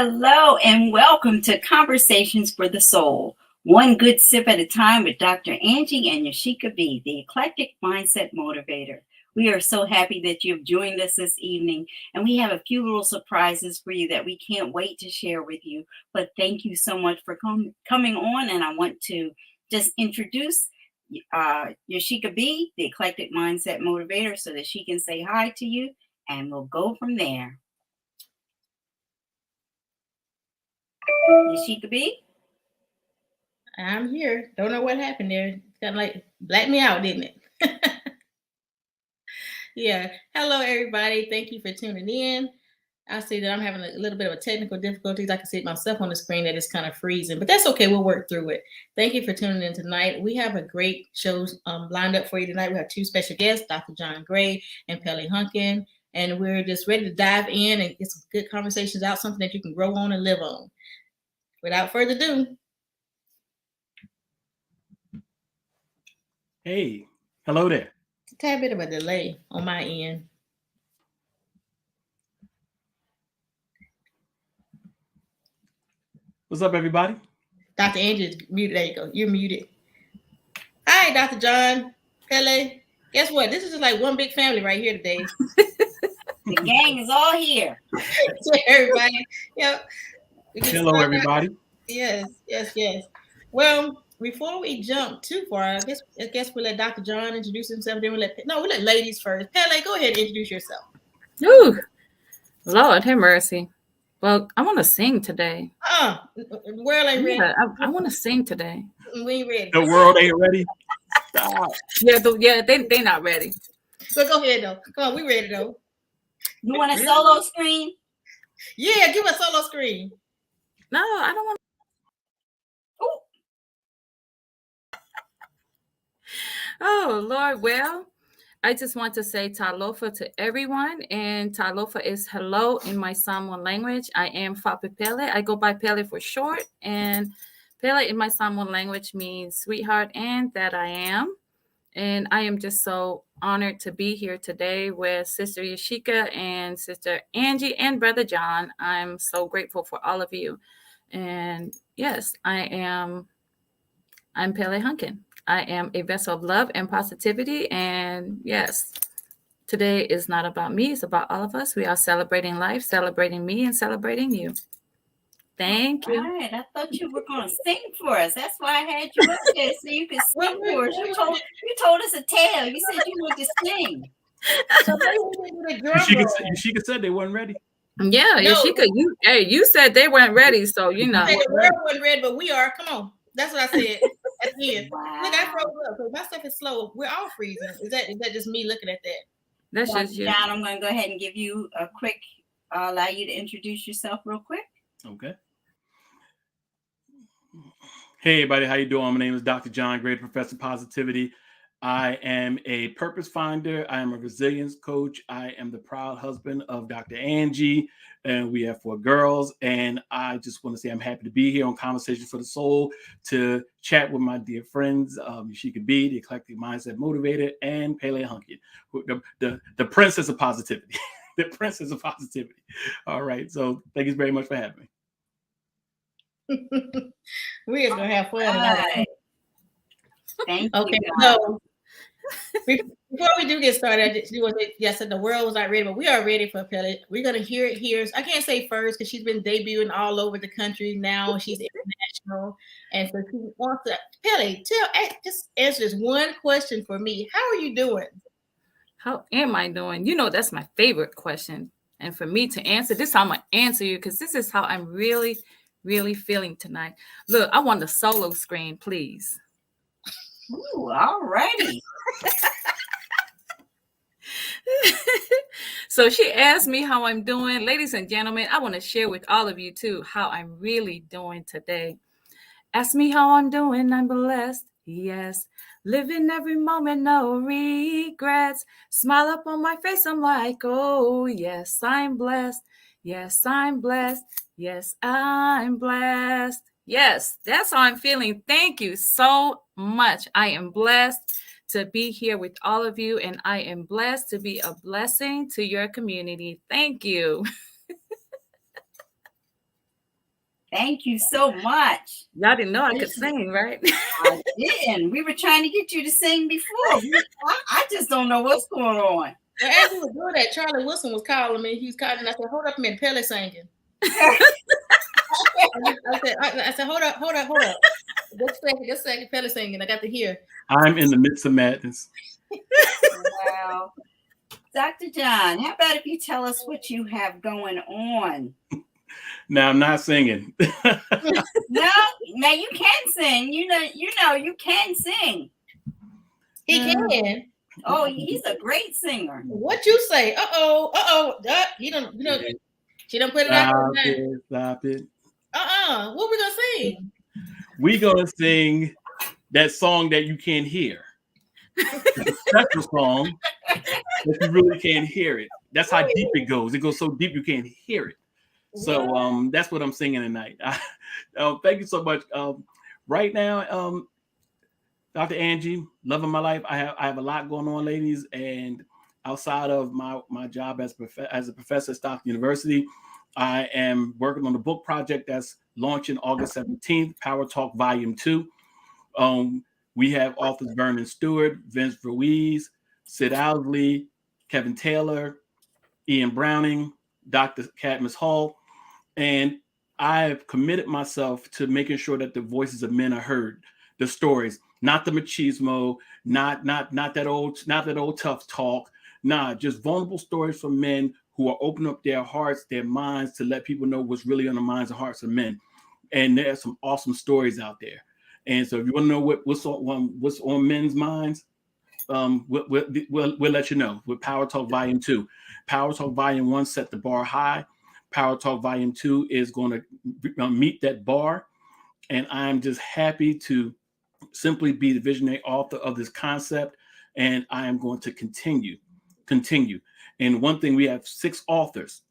Hello and welcome to Conversations for the Soul. One good sip at a time with Dr. Angie and Yashica B, the Eclectic Mindset Motivator. We are so happy that you've joined us this evening, and we have a few little surprises for you that we can't wait to share with you. But thank you so much for coming on, and I want to just introduce Yashica B, the Eclectic Mindset Motivator, so that she can say hi to you, and we'll go from there. Yashica B? I'm here. Don't know what happened there. Kind of like blacked me out, didn't it? Yeah. Hello, everybody. Thank you for tuning in. I see that I'm having a little bit of a technical difficulties. I can see myself on the screen that it's kind of freezing, but that's okay. We'll work through it. Thank you for tuning in tonight. We have a great show lined up for you tonight. We have two special guests, Dr. John Gray and Pele Hunkin, and we're just ready to dive in and get some good conversations out, something that you can grow on and live on. Without further ado. Hey, hello there. A tad bit of a delay on my end. What's up, everybody? Dr. Angie is muted. There you go. You're muted. Hi, Dr. John, Pele. Guess what? This is just like one big family right here today. The gang is all here. Everybody. Yep. Hello, everybody. Yes. Well, before we jump too far, I guess we'll let Dr. John introduce himself. Then we'll let ladies first. Pele, go ahead and introduce yourself. Ooh, Lord have mercy. Well, I want to sing today. The world ain't ready. Yeah, I want to sing today. We ain't ready. The world ain't ready. Stop. Yeah, they not ready. So go ahead though. Come on, we ready though. You want a solo screen? Yeah, give us a solo screen. No, I don't want. Oh, Lord. Well, I just want to say talofa to everyone. And talofa is hello in my Samoan language. I am Fape Pele. I go by Pele for short. And Pele in my Samoan language means sweetheart and that I am. And I am just so honored to be here today with Sister Yashica and Sister Angie and Brother John. I'm so grateful for all of you. And yes, I'm Pele Hunkin. I am a vessel of love and positivity. And yes, today is not about me. It's about all of us. We are celebrating life, celebrating me, and celebrating you. Thank you. Right. I thought you were going to sing for us. That's why I had you up there so you could sing for us. You told us a tale. You said you wanted to sing. So Yashica said they weren't ready. Yeah, no. Yashica, you said they weren't ready, so you know. The world wasn't ready, but we are. Come on. That's what I said. That's it. Wow. Look, I froze up because my stuff is slow. We're all freezing. Is that just me looking at that? That's just you. John, I'm going to go ahead and give you a quick, allow you to introduce yourself real quick. Okay. Hey, everybody. How you doing? My name is Dr. John Gray, Professor of Positivity. I am a purpose finder. I am a resilience coach. I am the proud husband of Dr. Angie, and we have 4 girls. And I just want to say I'm happy to be here on Conversations for the Soul to chat with my dear friends, YashicaB, the Eclectic Mindset Motivator, and Pele Hunkin, the princess of positivity. The princess of positivity. All right. So thank you very much for having me. We're just gonna have fun. Right. Thank you. Okay. So before we do get started, I said the world was not ready, but we are ready for Pele. We're gonna hear it here. I can't say first because she's been debuting all over the country now. She's international, and so she wants to. Pele, just answer this one question for me. How are you doing? How am I doing? You know, that's my favorite question, and for me to answer this, I'm gonna answer you because this is how I'm really, really feeling tonight. Look, I want the solo screen, please. Ooh, all righty. So she asked me how I'm doing. Ladies and gentlemen, I want to share with all of you too how I'm really doing today. Ask me how I'm doing. I'm blessed. Yes. Living every moment, no regrets. Smile up on my face. I'm like, oh, yes, I'm blessed. Yes, I'm blessed. Yes, I'm blessed. Yes, that's how I'm feeling. Thank you so much. I am blessed to be here with all of you, and I am blessed to be a blessing to your community. Thank you. Thank you so much. Y'all didn't know I could sing, right? I didn't. We were trying to get you to sing before. I just don't know what's going on. Well, as we were doing that, Charlie Wilson was calling me. He was calling, and I said, "Hold up a minute, Pele singing." I said, hold up. Just a second, Pele singing. I got to hear. I'm in the midst of madness. Wow. Dr. John, how about if you tell us what you have going on? Now I'm not singing. No, now you can sing. You know, you can sing. He can. Oh, he's a great singer. What you say? You don't. She don't put it out. Stop it. What we gonna sing? We gonna sing that song that you can't hear. It's a special song, but you really can't hear it. That's how deep it goes. It goes so deep you can't hear it. So that's what I'm singing tonight. Thank you so much. Right now, Dr. Angie, loving my life. I have a lot going on, ladies, and outside of my job as a professor at Stockton University, I am working on a book project that's launching August 17th, Power Talk Volume 2. We have authors Vernon Stewart, Vince Ruiz, Sid Owsley, Kevin Taylor, Ian Browning, Dr. Cadmus Hall, and I have committed myself to making sure that the voices of men are heard, the stories, not the machismo, not that old tough talk, just vulnerable stories from men who are opening up their hearts, their minds to let people know what's really on the minds and hearts of men. And there's some awesome stories out there. And so if you want to know what's on men's minds, we'll let you know with Power Talk Volume 2. Power Talk Volume 1 set the bar high. Power Talk Volume 2 is going to meet that bar. And I'm just happy to simply be the visionary author of this concept. And I am going to continue. And one thing, we have 6 authors.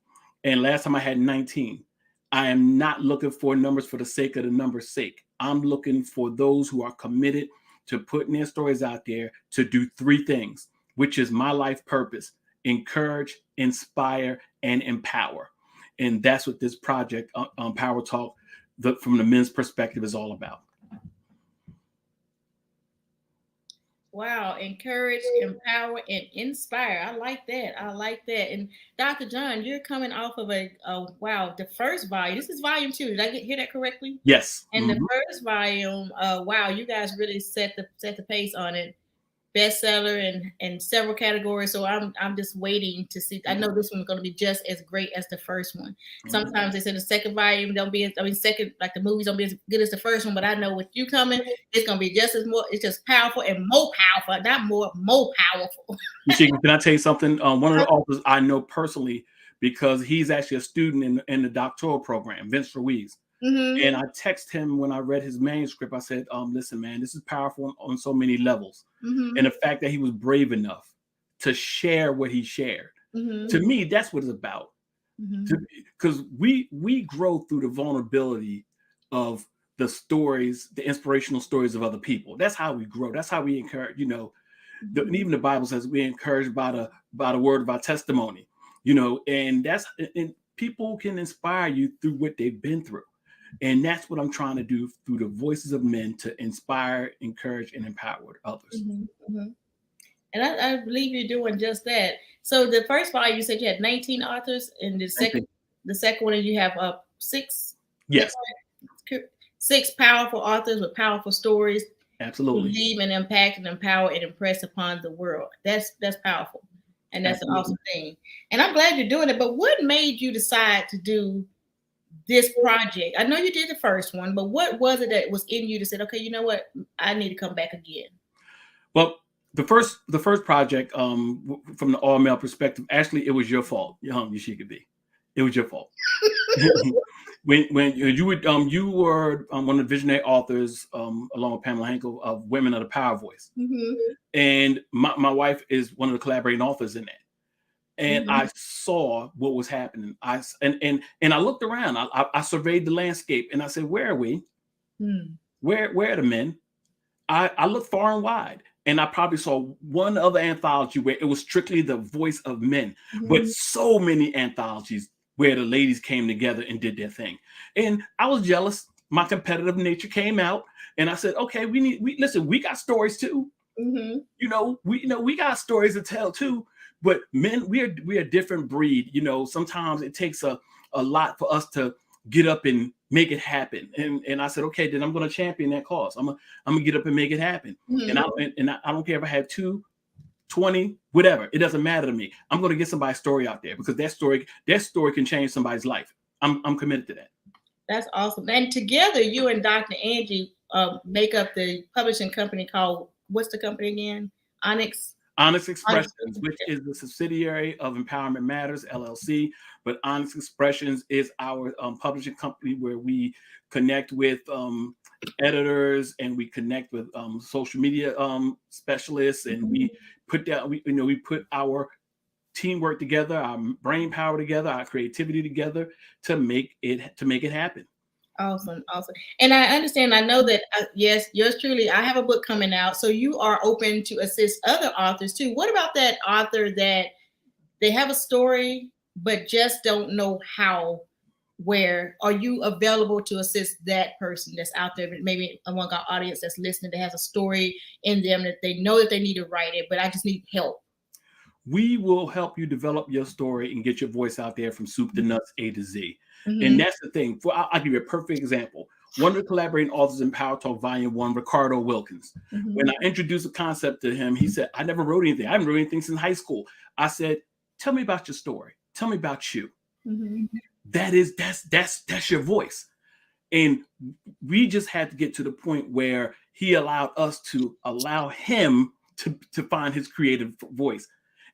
And last time I had 19. I am not looking for numbers for the sake of the number's sake. I'm looking for those who are committed to putting their stories out there to do 3 things, which is my life purpose: encourage, inspire, and empower. And that's what this project, Power Talk, from the men's perspective, is all about. Wow, encourage, empower, and inspire. I like that. And Dr. John, you're coming off of the first volume. This is volume 2. Did I hear that correctly? Yes. And the first volume, you guys really set the pace on it. Bestseller in several categories. So I'm just waiting to see. I know this one's going to be just as great as the first one. Sometimes they say the second volume second, like the movies don't be as good as the first one, but I know with you coming, it's going to be just as more. It's just powerful and more powerful, not more powerful. Can I tell you something? One of the authors I know personally, because he's actually a student in the doctoral program, Vince Ruiz. Mm-hmm. And I texted him when I read his manuscript. I said, listen, man, this is powerful on so many levels. Mm-hmm. And the fact that he was brave enough to share what he shared, to me, that's what it's about. Because we grow through the vulnerability of the stories, the inspirational stories of other people. That's how we grow. That's how we encourage, and even the Bible says we encourage by the word of our testimony, and people can inspire you through what they've been through. And that's what I'm trying to do through the voices of men, to inspire, encourage, and empower others. And I believe you're doing just that. So the first volume, you said you had 19 authors, and the second one, you have 6. Yes. 6 powerful authors with powerful stories. Absolutely. Who leave and impact and empower and impress upon the world. That's powerful. And that's an awesome thing. And I'm glad you're doing it. But what made you decide to do this project? I know you did the first one, but what was it that was in you to say, okay, you know what, I need to come back again? Well, the first project, from the all male perspective, actually, it was your fault, YashicaB B. It was your fault. when you were one of the visionary authors, along with Pamela Henkel, of Women of the Power Voice, and my wife is one of the collaborating authors in that. And I saw what was happening. I looked around. I surveyed the landscape, and I said, "Where are we? Where are the men?" I looked far and wide, and I probably saw one other anthology where it was strictly the voice of men. But so many anthologies where the ladies came together and did their thing. And I was jealous. My competitive nature came out, and I said, okay, we got stories too. We got stories to tell too. But men, we're a different breed. Sometimes it takes a lot for us to get up and make it happen. And I said, okay, then I'm going to champion that cause. I'm gonna get up and make it happen. And I don't care if I have 2, 20, whatever. It doesn't matter to me. I'm going to get somebody's story out there, because that story can change somebody's life. I'm committed to that. That's awesome. And together, you and Dr. Angie make up the publishing company called, what's the company again? Onyx Expressions, which is the subsidiary of Empowerment Matters, LLC. But Onyx Expressions is our publishing company, where we connect with editors, and we connect with social media specialists, and we put our teamwork together, our brain power together, our creativity together to make it happen. Awesome. And I understand, I know that, yes, yours truly, I have a book coming out. So you are open to assist other authors too. What about that author that they have a story, but just don't know how, where? Are you available to assist that person that's out there, maybe among our audience that's listening, that has a story in them that they know that they need to write it, but I just need help? We will help you develop your story and get your voice out there from soup to nuts, A to Z. And that's the thing. I'll give you a perfect example. One of the collaborating authors in Power Talk Volume 1, Ricardo Wilkins. When I introduced the concept to him, he said, I never wrote anything. I haven't wrote anything since high school. I said, tell me about your story. Tell me about you. That's your voice. And we just had to get to the point where he allowed us to allow him to find his creative voice.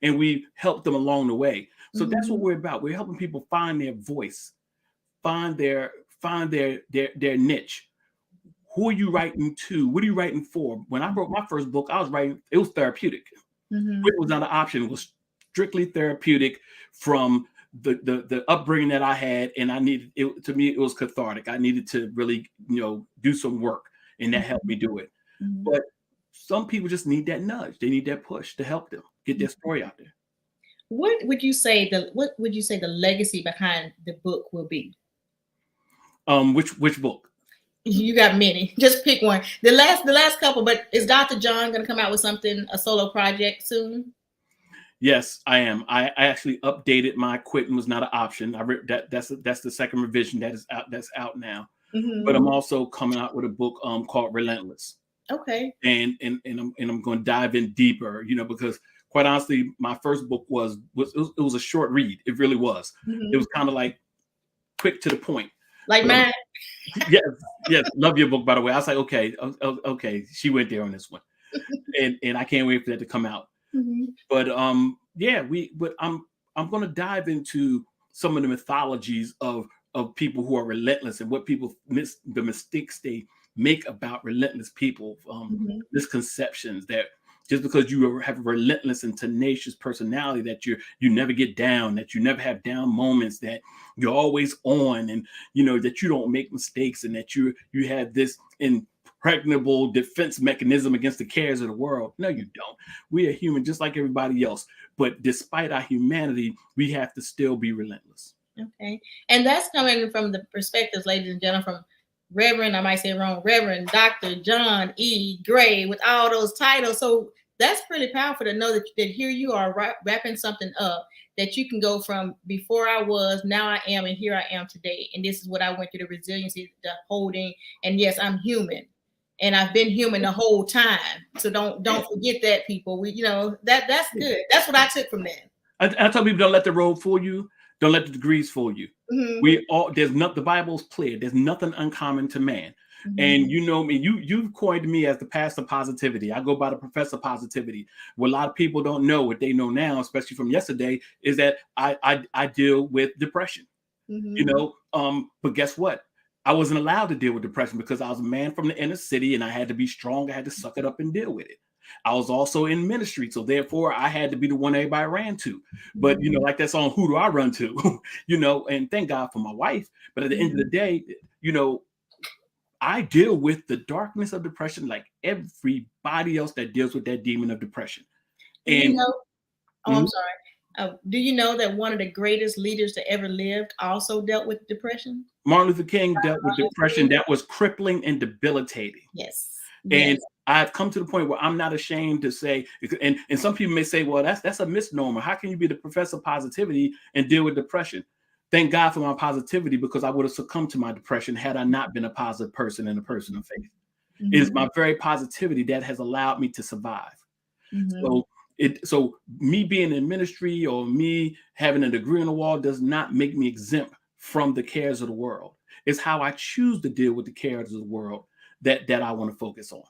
And we helped them along the way. So that's what we're about. We're helping people find their voice, find their niche. Who are you writing to? What are you writing for? When I wrote my first book, I was writing, it was therapeutic. It was not an option. It was strictly therapeutic from the upbringing that I had. And I needed it. To me, it was cathartic. I needed to really, do some work, and that helped me do it. But some people just need that nudge. They need that push to help them get their story out there. What would you say the legacy behind the book will be? Which book? You got many. Just pick one. The last couple. But is Dr. John going to come out with something, a solo project soon? Yes, I am. I actually updated my quitting was not an option. I read that's the second revision that's out now. But I'm also coming out with a book called Relentless. Okay. And I'm going to dive in deeper, because quite honestly, my first book was a short read. It really was. It was kind of like quick to the point. Like mine. Yes. Love your book, by the way. I was like, okay, she went there on this one, and I can't wait for that to come out. But I'm going to dive into some of the mythologies of people who are relentless, and what people the mistakes they make about relentless people, misconceptions that just because you have a relentless and tenacious personality that you never get down, that you never have down moments, that you're always on, and that you don't make mistakes, and that you have this impregnable defense mechanism against the cares of the world. No, you don't. We are human just like everybody else, but despite our humanity, we have to still be relentless. Okay. And that's coming from the perspectives, ladies and gentlemen, from Reverend, I might say it wrong, Reverend Dr. John E. Gray, with all those titles. So that's pretty powerful to know that here you are wrapping something up, that you can go from before I was, now I am, and here I am today. And this is what I went through, the resiliency, the holding. And yes, I'm human. And I've been human the whole time. So don't forget that, people. That's good. That's what I took from that. I tell people, don't let the road fool you. Don't let the degrees fool you. The Bible's clear. There's nothing uncommon to man. And you know me, you've coined me as the pastor positivity. I go by the professor positivity. What a lot of people don't know, what they know now, especially from yesterday, is that I deal with depression. But guess what? I wasn't allowed to deal with depression because I was a man from the inner city, and I had to be strong. I had to suck it up and deal with it. I was also in ministry, so therefore I had to be the one everybody ran to. But like that song, "Who Do I Run To?" And thank God for my wife. But at the end of the day, I deal with the darkness of depression like everybody else that deals with that demon of depression. And I'm sorry. Do you know that one of the greatest leaders that ever lived also dealt with depression? Martin Luther King dealt with depression that was crippling and debilitating. Yes. And I've come to the point where I'm not ashamed to say, and some people may say, well, that's a misnomer. How can you be the professor of positivity and deal with depression? Thank God for my positivity, because I would have succumbed to my depression had I not been a positive person and a person of faith. Mm-hmm. It is my very positivity that has allowed me to survive. Mm-hmm. So me being in ministry or me having a degree on the wall does not make me exempt from the cares of the world. It's how I choose to deal with the cares of the world that I want to focus on.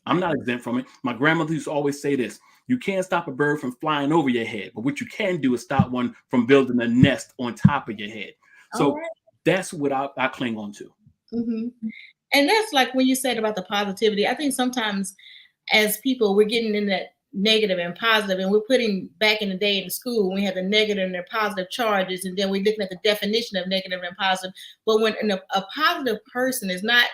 I'm not exempt from it. My grandmother used to always say this: you can't stop a bird from flying over your head, but what you can do is stop one from building a nest on top of your head. So that's what I cling on to. Mm-hmm. And that's like when you said about the positivity. I think sometimes as people, we're getting in that negative and positive, and we're putting back in the day in school, we had the negative and the positive charges, and then we're looking at the definition of negative and positive. But when a positive person is not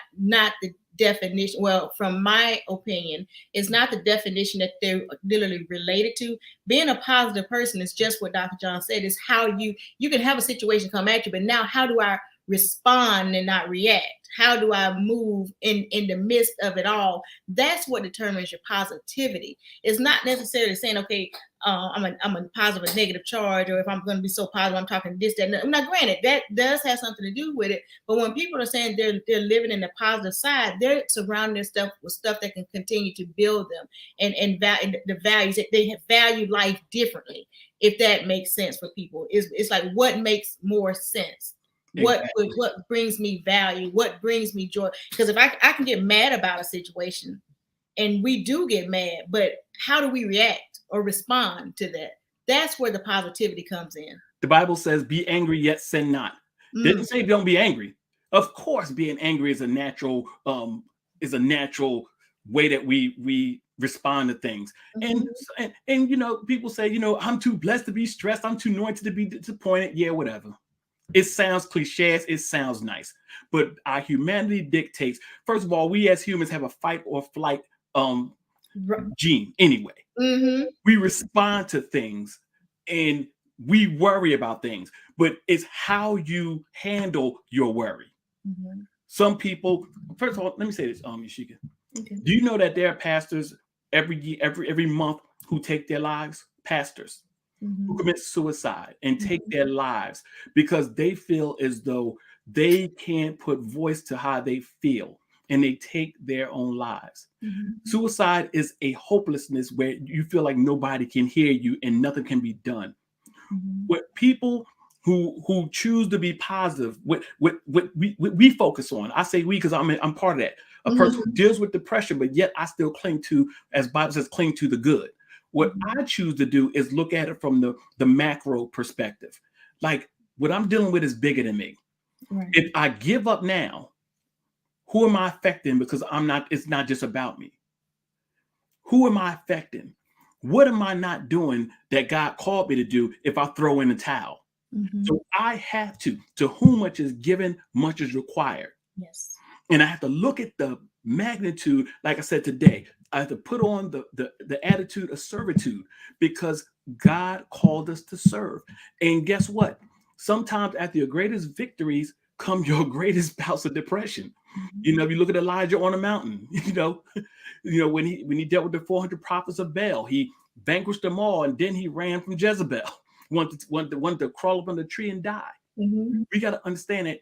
the definition, well, from my opinion, it's not the definition that they're literally related to. Being a positive person is just what Dr. John said, is how you can have a situation come at you, but now how do I respond and not react? How do I move in the midst of it all? That's what determines your positivity. It's not necessarily saying, okay, I'm a positive or negative charge, or if I'm going to be so positive, I'm talking this, that. Now, granted, that does have something to do with it. But when people are saying they're living in the positive side, they're surrounding themselves with stuff that can continue to build them and the values that they value life differently. If that makes sense for people, it's like, what makes more sense? What brings me value? What brings me joy? Because if I can get mad about a situation, and we do get mad, but how do we react or respond to that? That's where the positivity comes in. The Bible says, be angry, yet sin not. Didn't say don't be angry. Of course, being angry is a natural way that we respond to things. Mm-hmm. And you know, people say, you know, I'm too blessed to be stressed. I'm too anointed to be disappointed. Yeah, whatever. It sounds cliche, it sounds nice, but our humanity dictates. First of all, we as humans have a fight or flight gene anyway. Mm-hmm. We respond to things and we worry about things, but it's how you handle your worry. Mm-hmm. Some people, first of all, let me say this, Yashica. Okay. Do you know that there are pastors every month who take their lives? Pastors. Mm-hmm. Who commit suicide and take their lives because they feel as though they can't put voice to how they feel, and they take their own lives. Mm-hmm. Suicide is a hopelessness where you feel like nobody can hear you and nothing can be done. Mm-hmm. What people who choose to be positive, what we focus on, I say we because I'm part of that. A person who deals with depression, but yet I still cling to, as Bible says, cling to the good. What I choose to do is look at it from the macro perspective. Like, what I'm dealing with is bigger than me. Right. If I give up now, who am I affecting? Because it's not just about me. Who am I affecting? What am I not doing that God called me to do if I throw in the towel? Mm-hmm. So I have to whom much is given, much is required. Yes. And I have to look at the magnitude, like I said today. I have to put on the attitude of servitude because God called us to serve. And guess what? Sometimes after your greatest victories come your greatest bouts of depression. Mm-hmm. You know, if you look at Elijah on the mountain, you know, when he dealt with the 400 prophets of Baal, he vanquished them all, and then he ran from Jezebel, wanted to crawl up on the tree and die. Mm-hmm. We got to understand that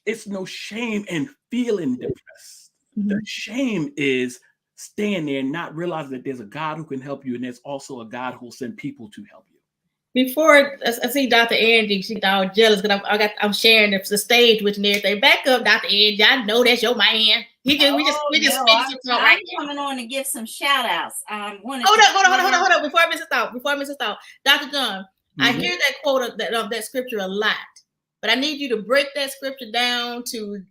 it's no shame in feeling depressed. Mm-hmm. The shame is staying there and not realizing that there's a God who can help you, and there's also a God who will send people to help you. Before I see Dr. Angie, she's all jealous because I'm sharing the stage with you and everything. Back up, Dr. Angie. I know that's your man. We just I'm coming on to give some shout outs. Hold up. Before I miss a thought, Dr. John, mm-hmm. I hear that quote of that scripture a lot, but I need you to break that scripture down to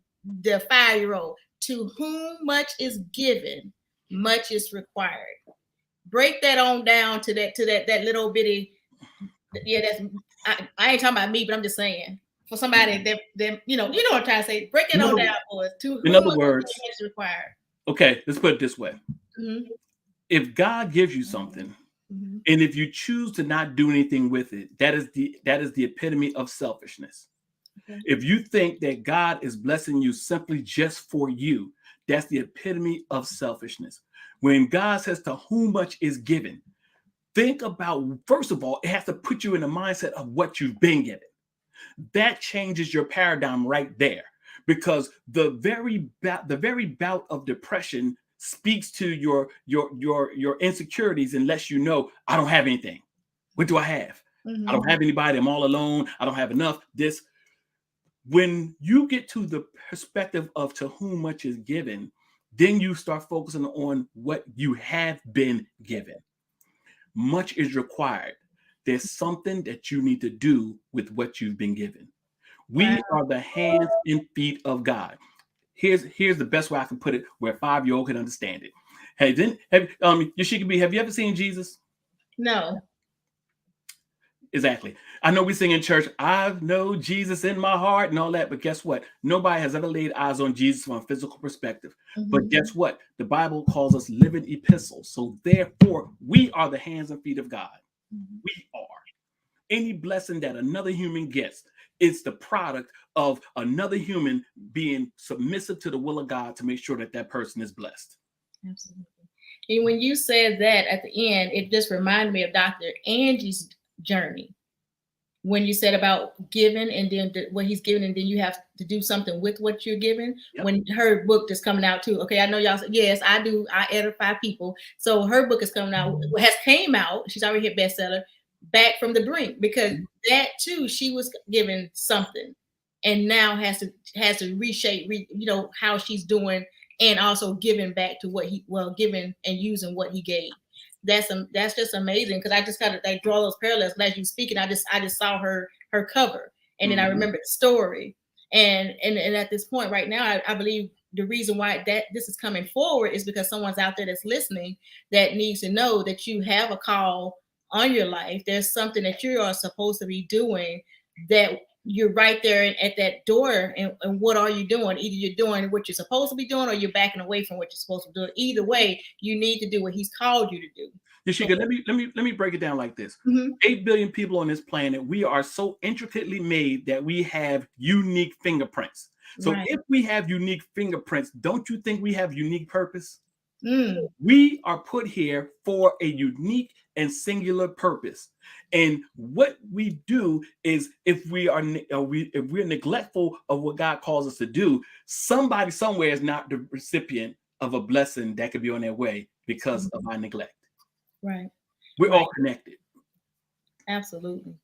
the 5-year-old. To whom much is given, much is required. Break that on down to that little bitty. Yeah, I ain't talking about me, but I'm just saying for somebody that you know what I'm trying to say. Break it on down for us. In other words, much is required. Okay, let's put it this way. Mm-hmm. If God gives you something, mm-hmm. And if you choose to not do anything with it, that is the epitome of selfishness. Okay. If you think that God is blessing you simply just for you, that's the epitome of selfishness. When God says to whom much is given, think about, first of all, it has to put you in the mindset of what you've been given. That changes your paradigm right there, because the very bout of depression speaks to your insecurities and lets you know, I don't have anything. What do I have? I don't have anybody. I'm all alone. I don't have enough. This. When you get to the perspective of to whom much is given, then you start focusing on what you have been given. Much is required. There's something that you need to do with what you've been given. We are the hands and feet of God. Here's the best way I can put it, where a 5-year-old can understand it. Hey, YashicaB B, have you ever seen Jesus? No. Exactly. I know we sing in church, I know Jesus in my heart and all that, but guess what? Nobody has ever laid eyes on Jesus from a physical perspective. But guess what? The Bible calls us living epistles. So therefore, we are the hands and feet of God. We are. Any blessing that another human gets, it's the product of another human being submissive to the will of God to make sure that that person is blessed. Absolutely. And when you said that at the end, it just reminded me of Dr. Angie's journey. When you said about giving and then what he's giving, and then you have to do something with what you're given. Yep. When her book is coming out too. Okay, I know y'all said, yes, I do. I edify people. So her book is coming out, came out. She's already hit bestseller, Back from the Brink, because that too, she was given something and now has to reshape, how she's doing, and also giving back to what giving and using what he gave. That's just amazing, because I just kind of like draw those parallels. As you speaking, I just saw her cover, and then I remember the story, and at this point right now, I believe the reason why this is coming forward is because someone's out there that's listening that needs to know that you have a call on your life. There's something that you are supposed to be doing, that you're right there at that door, and what are you doing? Either you're doing what you're supposed to be doing, or you're backing away from what you're supposed to do. Either way, you need to do what he's called you to do. Yashica, let me break it down like this. 8 billion people on this planet. We are so intricately made that we have unique fingerprints. So if we have unique fingerprints, don't you think we have unique purpose? We are put here for a unique and singular purpose. And what we do is, if we're neglectful of what God calls us to do, somebody somewhere is not the recipient of a blessing that could be on their way because of our neglect. Right. We're all connected. Absolutely.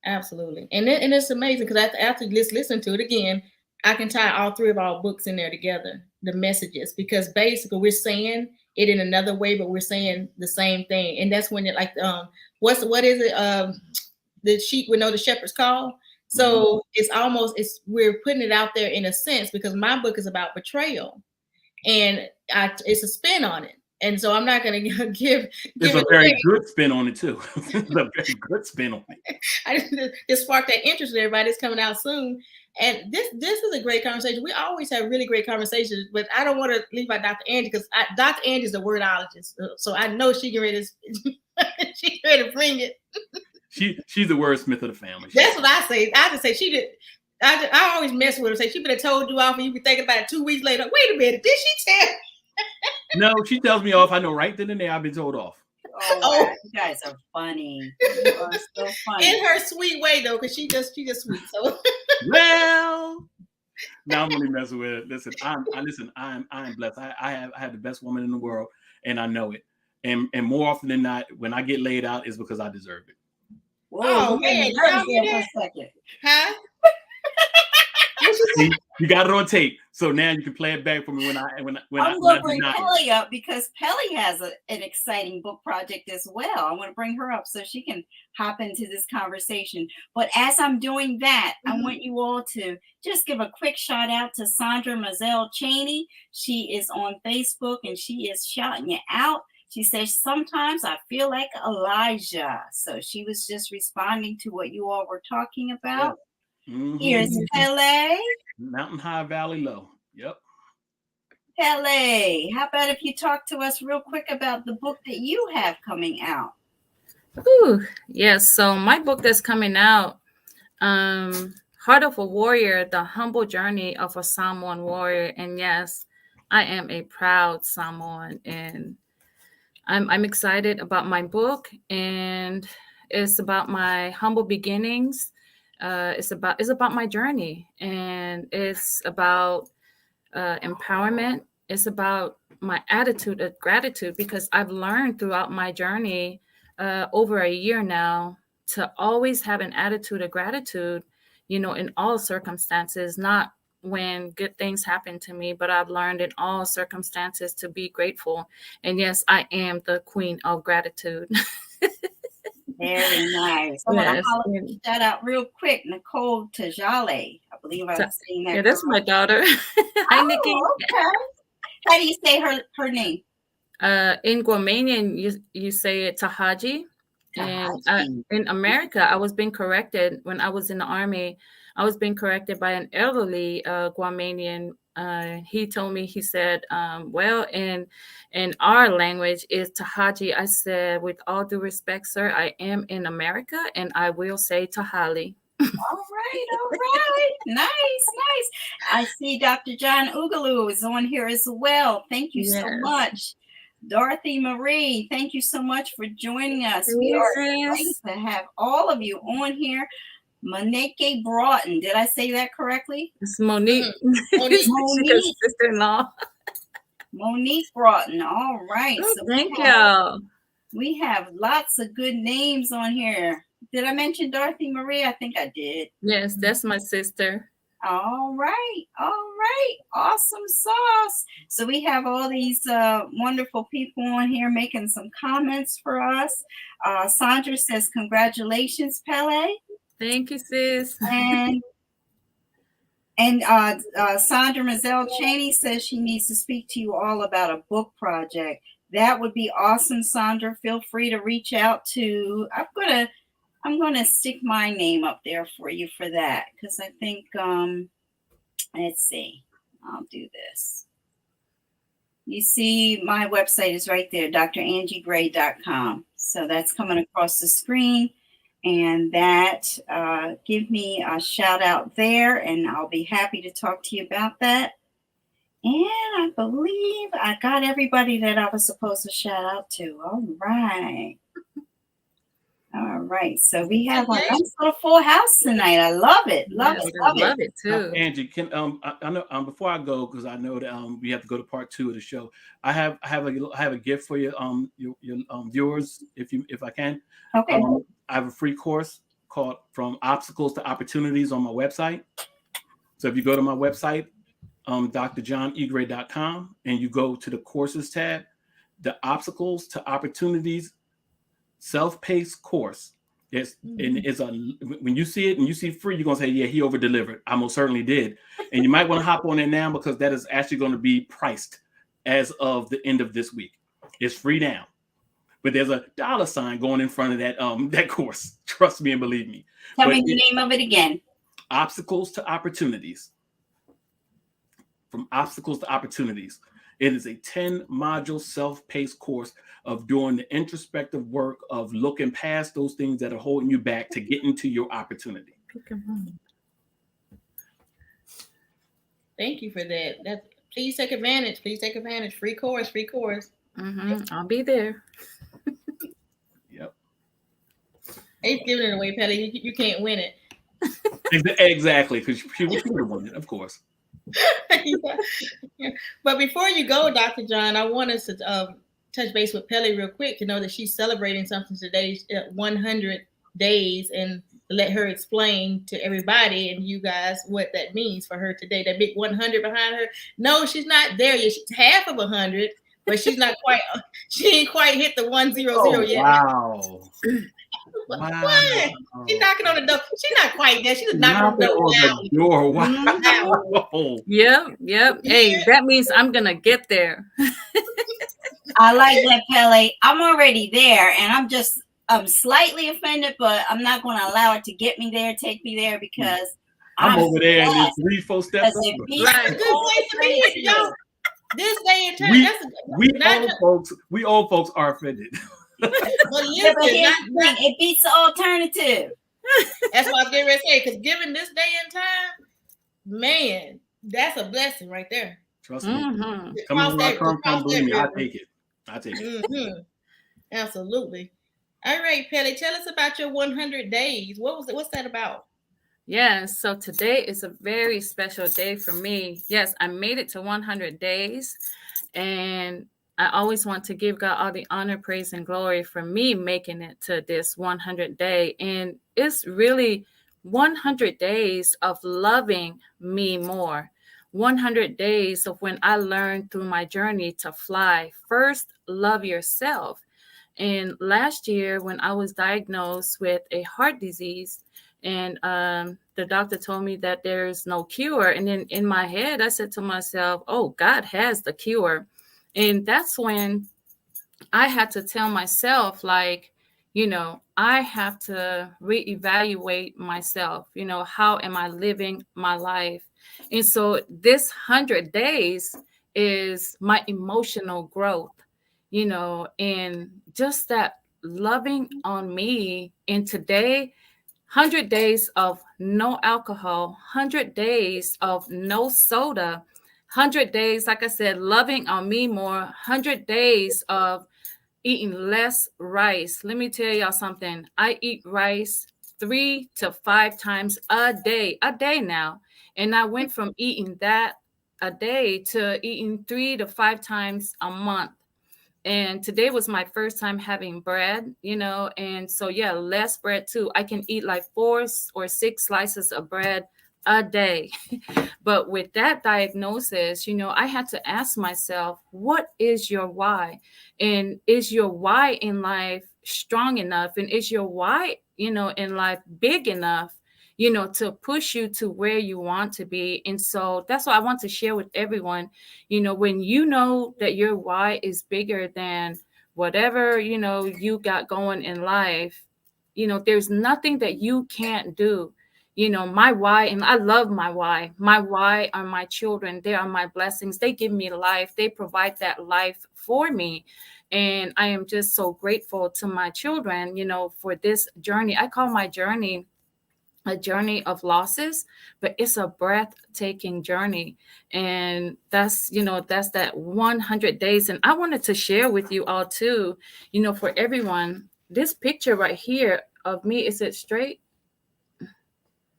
Absolutely. And it's amazing, because after listen to it again, I can tie all 3 of our books in there together, the messages, because basically we're saying it in another way, but we're saying the same thing. And that's when it what is it? The sheep would know the shepherd's call. So we're putting it out there in a sense, because my book is about betrayal, and it's a spin on it. And so I'm not going to give There's a very good spin on it too. There's a very good spin on it. I just sparked that interest in everybody. It's coming out soon. And this is a great conversation. We always have really great conversations, but I don't want to leave out Dr. Angie, because Dr. Angie is a wordologist. So I know she's ready to bring it. She's the wordsmith of the family. That's what I say. I just say she did. I always mess with her. Say she would have told you off, and you be thinking about it 2 weeks later. Wait a minute, did she tell? No, she tells me off. I know right then and there I've been told off. Oh, wow. You guys are funny. You are so funny. In her sweet way, though, because she just sweet. So well, now I'm only messing with it. Listen, I'm blessed. I have the best woman in the world, and I know it. And more often than not, when I get laid out, it's because I deserve it. Whoa, man, for a second. Huh? See, you got it on tape, so now you can play it back for me when I'm going to bring Pelly up, because Pelly has an exciting book project as well. I want to bring her up so she can hop into this conversation. But as I'm doing that, I want you all to just give a quick shout out to Sandra Mazel Cheney. She is on Facebook, and she is shouting you out. She says, sometimes I feel like Elijah. So she was just responding to what you all were talking about. Here's Pele. Mountain high, valley low. Yep. Pele, how about if you talk to us real quick about the book that you have coming out? Whew. Yes. So my book that's coming out, Heart of a Warrior, The Humble Journey of a Samoan Warrior. And yes, I am a proud Samoan, and I'm excited about my book, and it's about my humble beginnings. It's about my journey, and it's about empowerment. It's about my attitude of gratitude, because I've learned throughout my journey over a year now to always have an attitude of gratitude, in all circumstances, not when good things happen to me, but I've learned in all circumstances to be grateful. And yes, I am the queen of gratitude. Very nice. I want Yes. to shout out real quick, Nicole Tajale. I believe I'm saying that. Yeah, that's my daughter. Hi, Nikki. Okay. How do you say her name? In Guamanian, you say it Tahaji. And in America, I was being corrected when I was in the Army. I was being corrected by an elderly Guamanian. He told me, he said, well, in our language is Tahaji. I said, with all due respect, sir, I am in America, and I will say Tahali. All right. Nice. I see Dr. John Ugaloo is on here as well. Thank you so much. Dorothy Marie, thank you so much for joining us. We are excited to have all of you on here. Monique Broughton, did I say that correctly? It's Monique. Monique's sister-in-law. Monique Broughton. All right. Oh, so thank you. We have lots of good names on here. Did I mention Dorothy Marie? I think I did. Yes, that's my sister. All right. Awesome sauce. So we have all these wonderful people on here making some comments for us. Sandra says, congratulations, Pele. Thank you, sis. And Sandra Mazzelle Cheney says she needs to speak to you all about a book project. That would be awesome, Sandra. Feel free to reach out to, I'm gonna stick my name up there for you for that, because I think let's see, I'll do this. You see my website is right there, drangieGray.com. So that's coming across the screen, and that give me a shout out there, and I'll be happy to talk to you about that. And I believe I got everybody that I was supposed to shout out to. All right. So we have a nice little full house tonight. I love it. Love it too. Angie, can I know before I go, because I know that we have to go to part 2 of the show. I have a gift for you, your viewers, if I can. Okay. I have a free course called From Obstacles to Opportunities on my website. So if you go to my website, drjohnegray.com, and you go to the courses tab, the Obstacles to Opportunities self-paced course. Yes, and it's when you see it and you see free, you're gonna say, yeah, he over delivered. I most certainly did. And you might want to hop on it now, because that is actually going to be priced as of the end of this week. It's free now, but there's a $sign going in front of that course. Trust me and believe me. Tell me the name of it again. Obstacles to Opportunities. From Obstacles to Opportunities. It is a 10-module self-paced course of doing the introspective work of looking past those things that are holding you back to get into your opportunity. Thank you for that. Please take advantage. Free course. I'll be there. Yep. He's giving it away, Patty. You can't win it. Exactly, because she would have won it, of course. Yeah. But before you go, Dr. John, I want us to touch base with Pele real quick to know that she's celebrating something today, 100 days, and let her explain to everybody and you guys what that means for her today. That big 100 behind her. No, she's not there yet. She's half of 100, but she's not quite. She ain't quite hit the 100 yet. Wow. What? She's knocking on the door. She's not quite there. She's knocking on the door. Wow. Yep. Hey, that means I'm gonna get there. I like that, Pele. I'm already there, and I'm slightly offended, but I'm not going to allow it to get me there, take me there, because I'm over there and it's 3-4 steps over. Right. Good way to be here, y'all. This day and time. We old folks are offended. But Yeah, but listen, here's the thing, it beats the alternative. that's what I was getting ready to say. Because given this day and time, man, that's a blessing right there. Trust me. Mm-hmm. Come believe me, I take it. Mm-hmm. Absolutely. All right, Pelly, tell us about your 100 days. What's that about? Yes, so today is a very special day for me. Yes, I made it to 100 days, and I always want to give God all the honor, praise, and glory for me making it to this 100 day. And it's really 100 days of loving me more. 100 days of when I learned through my journey to fly. First, love yourself. And last year, when I was diagnosed with a heart disease, and the doctor told me that there's no cure. And then in my head, I said to myself, oh, God has the cure. And that's when I had to tell myself, like, I have to reevaluate myself. How am I living my life? And so this 100 days is my emotional growth, and just that loving on me. And today, 100 days of no alcohol, 100 days of no soda, 100 days, like I said, loving on me more, 100 days of eating less rice. Let me tell y'all something. I eat rice 3 to 5 times a day now. And I went from eating that a day to eating 3 to 5 times a month. And today was my first time having bread, and so, yeah, less bread too. I can eat like 4 or 6 slices of bread a day. But with that diagnosis, I had to ask myself, what is your why? And is your why in life strong enough? And is your why, in life big enough, to push you to where you want to be? And so that's what I want to share with everyone. When you know that your why is bigger than whatever, you got going in life, there's nothing that you can't do. My why, and I love my why. My why are my children. They are my blessings. They give me life. They provide that life for me. And I am just so grateful to my children, for this journey. I call my journey a journey of losses, but it's a breathtaking journey. And that's that 100 days. And I wanted to share with you all too, for everyone, this picture right here of me, is it straight?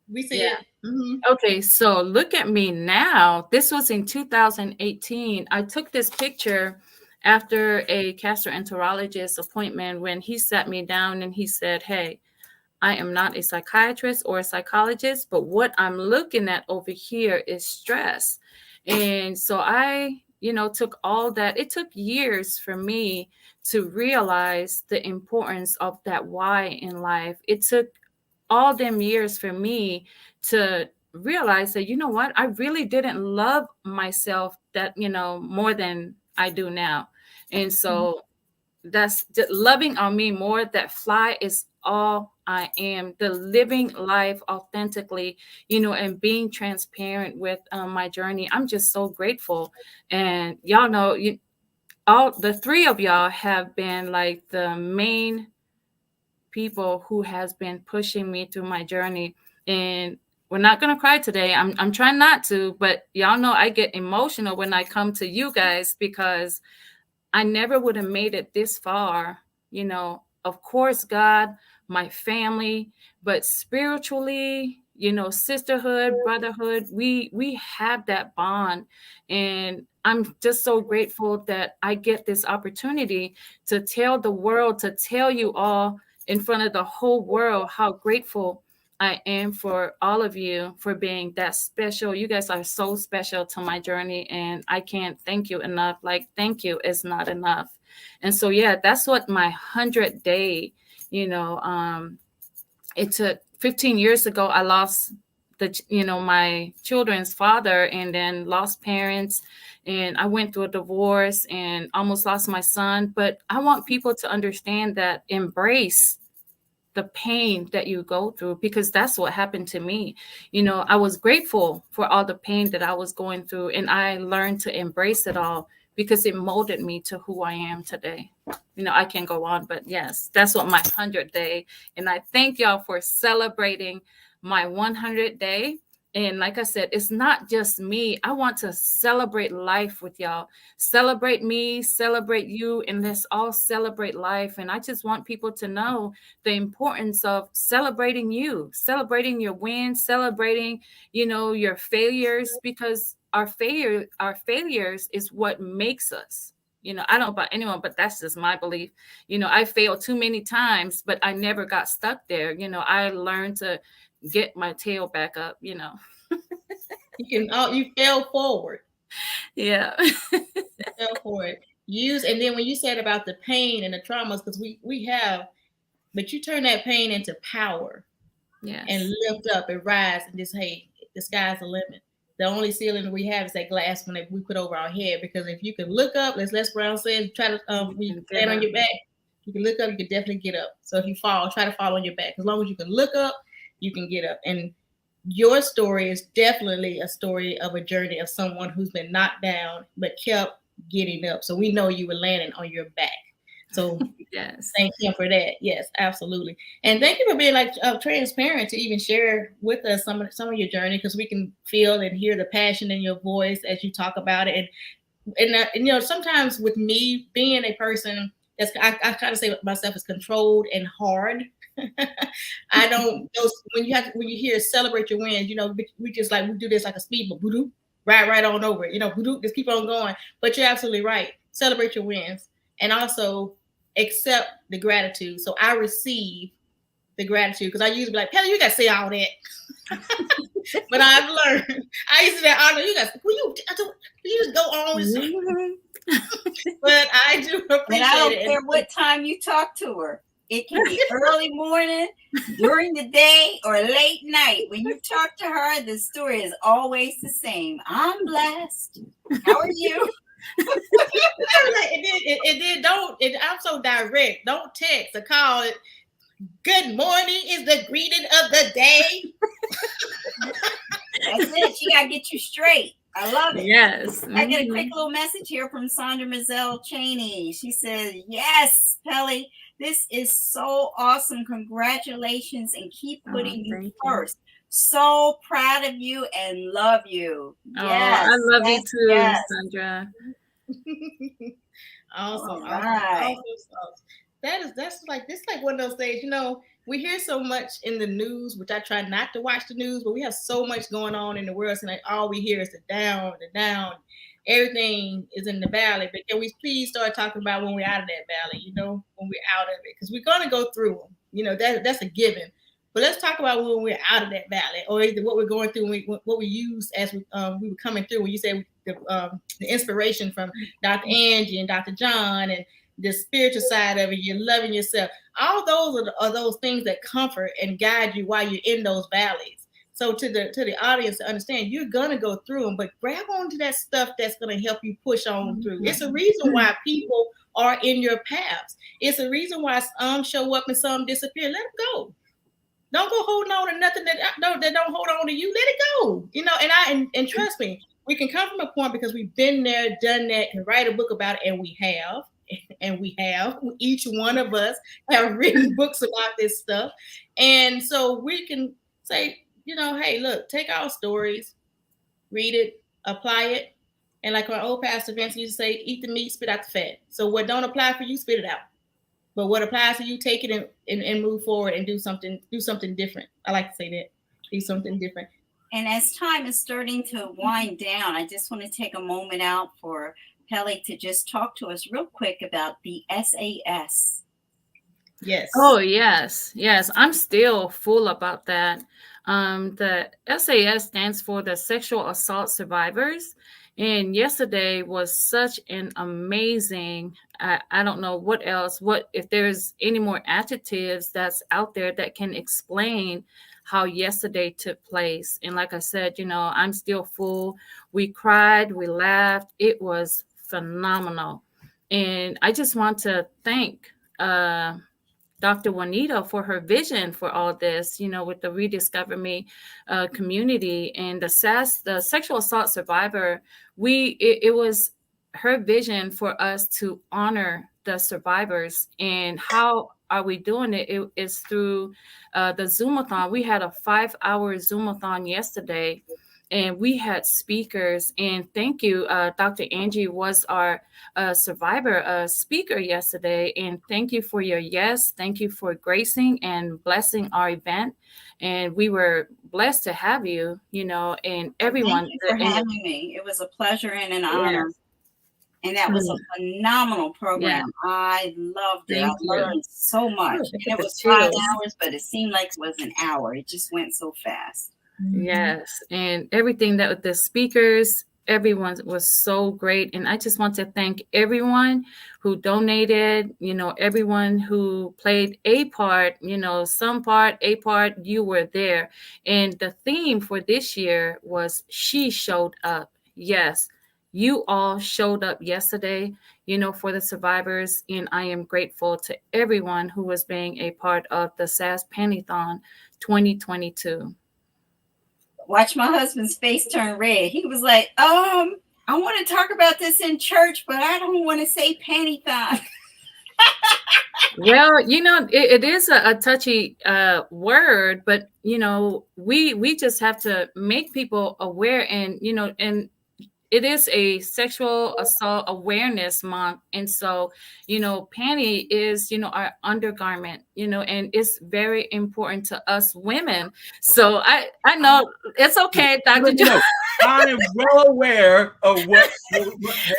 We see Yeah. it. Mm-hmm. Okay, so look at me now. This was in 2018. I took this picture after a gastroenterologist appointment when he sat me down and he said, hey, I am not a psychiatrist or a psychologist, but what I'm looking at over here is stress. And so I, took all that. It took years for me to realize the importance of that why in life. It took all them years for me to realize that, what, I really didn't love myself that, more than I do now. And so that's loving on me more. That fly is all I am, the living life authentically, and being transparent with my journey. I'm just so grateful. And y'all know, all the 3 of y'all have been like the main people who has been pushing me through my journey. And we're not going to cry today. I'm trying not to, but y'all know I get emotional when I come to you guys, because I never would have made it this far. Of course, God, my family, but spiritually, sisterhood, brotherhood, we have that bond. And I'm just so grateful that I get this opportunity to tell the world, to tell you all in front of the whole world how grateful I am for all of you for being that special. You guys are so special to my journey, and I can't thank you enough. Like, thank you is not enough. And so, yeah, that's what my 100 day, it took 15 years ago. I lost my children's father, and then lost parents, and I went through a divorce and almost lost my son. But I want people to understand that, embrace the pain that you go through, because that's what happened to me. I was grateful for all the pain that I was going through, and I learned to embrace it all, because it molded me to who I am today. I can go on, but yes, that's what my 100th day. And I thank y'all for celebrating my 100th day. And like I said, it's not just me. I want to celebrate life with y'all. Celebrate me, celebrate you, and let's all celebrate life. And I just want people to know the importance of celebrating you, celebrating your wins, celebrating, your failures, because our failures is what makes us. I don't know about anyone, but that's just my belief. I failed too many times, but I never got stuck there. I learned to get my tail back up. You fell forward. Yeah. Fell forward. And then when you said about the pain and the traumas, because we have, but you turn that pain into power. Yes. And lift up and rise and just, hey, the sky's the limit. The only ceiling that we have is that glass when we put over our head. Because if you can look up, as Les Brown says, try to when you stand on your back, you can look up, you can definitely get up. So if you fall, try to fall on your back. As long as you can look up, you can get up. And your story is definitely a story of a journey of someone who's been knocked down but kept getting up. So we know you were landing on your back. So yes, thank him for that. Yes, absolutely. And thank you for being transparent to even share with us some of your journey, because we can feel and hear the passion in your voice as you talk about it. And sometimes with me being a person that's, I kind of say myself as controlled and hard. I don't know when you hear celebrate your wins, we just we do this like a speed bump, right on over it, just keep on going. But you're absolutely right. Celebrate your wins. And also accept the gratitude. So I receive the gratitude, because I usually be like, Kelly, you got to say all that. But I've learned. I used to say, oh, no, you got. Will you just go on? But I do appreciate it. And I don't care what time you talk to her. It can be early morning, during the day, or late night. When you talk to her, the story is always the same. I'm blessed. How are you? I'm so direct. Don't text or call it. Good morning is the greeting of the day. That's it. She got to get you straight. I love it. Yes. I get a quick little message here from Sandra Mazzelle Cheney. She says, yes, Pelly, this is so awesome. Congratulations, and keep putting you first. So proud of you and love you. Yes, I love you too, Sandra. Awesome. Right. Awesome. That's like one of those days, we hear so much in the news, which I try not to watch the news, but we have so much going on in the world, and all we hear is the down. Everything is in the valley. But can we please start talking about when we're out of that valley, when we're out of it, because we're going to go through them. That's a given. But let's talk about when we're out of that valley, or either what we're going through, what we used as we were coming through. When you say the inspiration from Dr. Angie and Dr. John, and the spiritual side of it, you're loving yourself. All those are those things that comfort and guide you while you're in those valleys. So to the audience to understand, you're gonna go through them, but grab onto that stuff that's gonna help you push on through. It's a reason why people are in your paths. It's a reason why some show up and some disappear. Let them go. Don't go holding on to nothing that don't hold on to you. Let it go. And trust me, we can come from a point because we've been there, done that, can write a book about it, and we have. And each one of us have written books about this stuff. And so we can say, hey, look, take our stories, read it, apply it. And like my old pastor Vincent used to say, eat the meat, spit out the fat. So what don't apply for you, spit it out. But what applies to you, take it and move forward and do something different. I like to say that. Do something different. And as time is starting to wind down, I just want to take a moment out for Pelly to just talk to us real quick about the SAS. Yes. Oh, yes. I'm still full about that. The SAS stands for the Sexual Assault Survivors. And yesterday was such an amazing, I don't know if there's any more adjectives that's out there that can explain how yesterday took place. And like I said, I'm still full. We cried, we laughed. It was phenomenal. And I just want to thank Dr. Juanita for her vision for all this, with the Rediscover Me community and the sexual assault survivor. It was her vision for us to honor the survivors. And how are we doing it? It is through the Zoomathon. We had a 5-hour Zoomathon yesterday, and we had speakers. And thank you, Dr. Angie was our survivor speaker yesterday. And thank you for your yes. Thank you for gracing and blessing our event. And we were blessed to have you, and everyone. Thank you for having me. It was a pleasure and an honor. And that was a phenomenal program. Yeah. I loved it. I learned so much. And it was 5 hours, but it seemed like it was an hour. It just went so fast. Yes. And everything that the speakers, everyone was so great. And I just want to thank everyone who donated, everyone who played a part, some part, a part, you were there. And the theme for this year was She Showed Up. Yes. You all showed up yesterday, for the survivors. And I am grateful to everyone who was being a part of the SAS Pantython 2022. Watch my husband's face turn red. He was like, I want to talk about this in church, but I don't want to say Pantython. Well, it is a touchy word, but, we just have to make people aware. And, and it is a sexual assault awareness month. And so, panty is, our undergarment, and it's very important to us women. So I know it's okay, Dr. John. I am well aware of what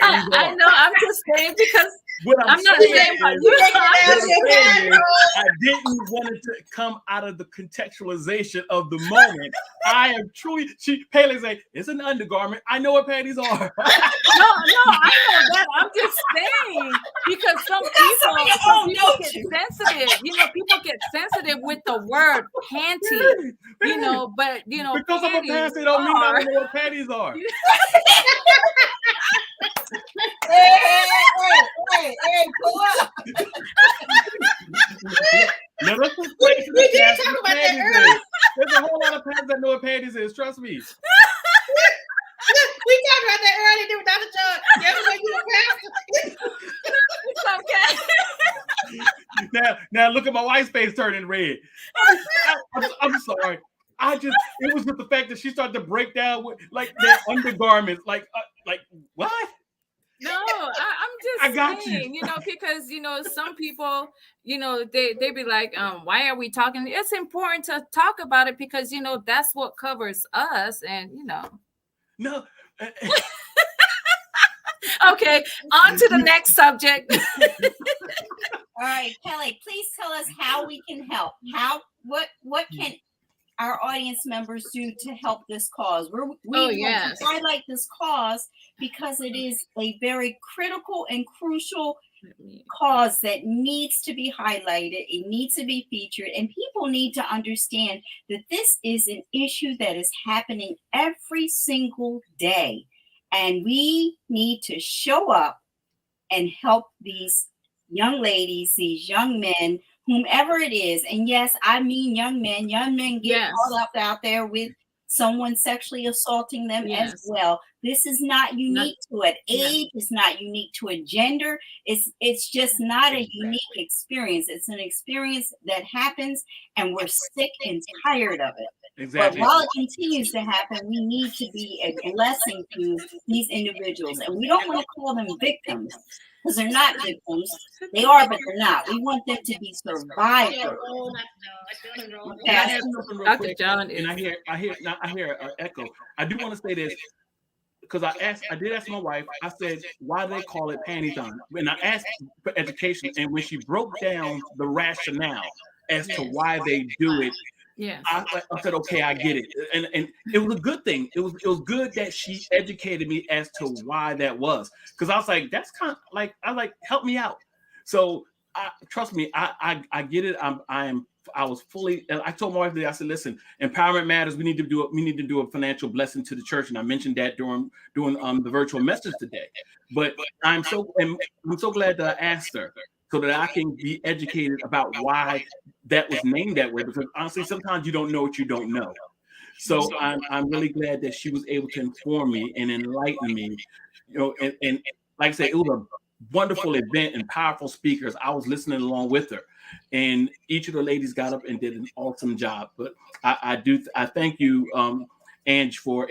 I know. I'm just saying because I'm not saying about you. I didn't want it to come out of the contextualization of the moment. I am truly, Paley say, it's an undergarment. I know what panties are. No, I know that. I'm just saying because some people get sensitive. People get sensitive with the word panty. But because I'm a panty, don't mean I don't know what panties are. Hey, pull up. We did talk about that earlier. There's a whole lot of parents that know what panties is. Trust me. We talked about that earlier, didn't we, Dr. John? Now look at my wife's face turning red. I'm sorry. It was with the fact that she started to break down with like their undergarments, like what? No, I'm just saying, because some people, they be like, why are we talking? It's important to talk about it because that's what covers us, and No. Okay, on to the next subject. All right, Kelly, please tell us how we can help. What can our audience members do to help this cause? We want to highlight this cause because it is a very critical and crucial cause that needs to be highlighted. It needs to be featured, and people need to understand that this is an issue that is happening every single day, and we need to show up and help these young ladies, these young men, whomever it is. And yes, I mean young men. Young men get caught up out there with someone sexually assaulting them as well. This is not unique to an age. It's not unique to a gender. It's just not a unique experience. It's an experience that happens, and we're sick and tired of it. Exactly. But while it continues to happen, we need to be a blessing to these individuals. And we don't want to call them victims because they're not victims. They are, but they're not. We want them to be survivors. Dr. John, and I hear an echo. I do want to say this because I did ask my wife. I said, why do they call it Pantython? And I asked for education, and when she broke down the rationale as to why they do it, I said, okay, I get it. And it was a good thing. It was good that she educated me as to why that was. Because I was like, that's kind of like, help me out. So trust me, I get it. I was fully, I told my wife that I said, listen, empowerment matters. We need to do a financial blessing to the church. And I mentioned that during the virtual message today. But I'm so glad that I asked her, so that I can be educated about why that was named that way. Because honestly, sometimes you don't know what you don't know. So I'm really glad that she was able to inform me and enlighten me, and like I said, it was a wonderful event and powerful speakers. I was listening along with her, and each of the ladies got up and did an awesome job. But I thank you, Ange, for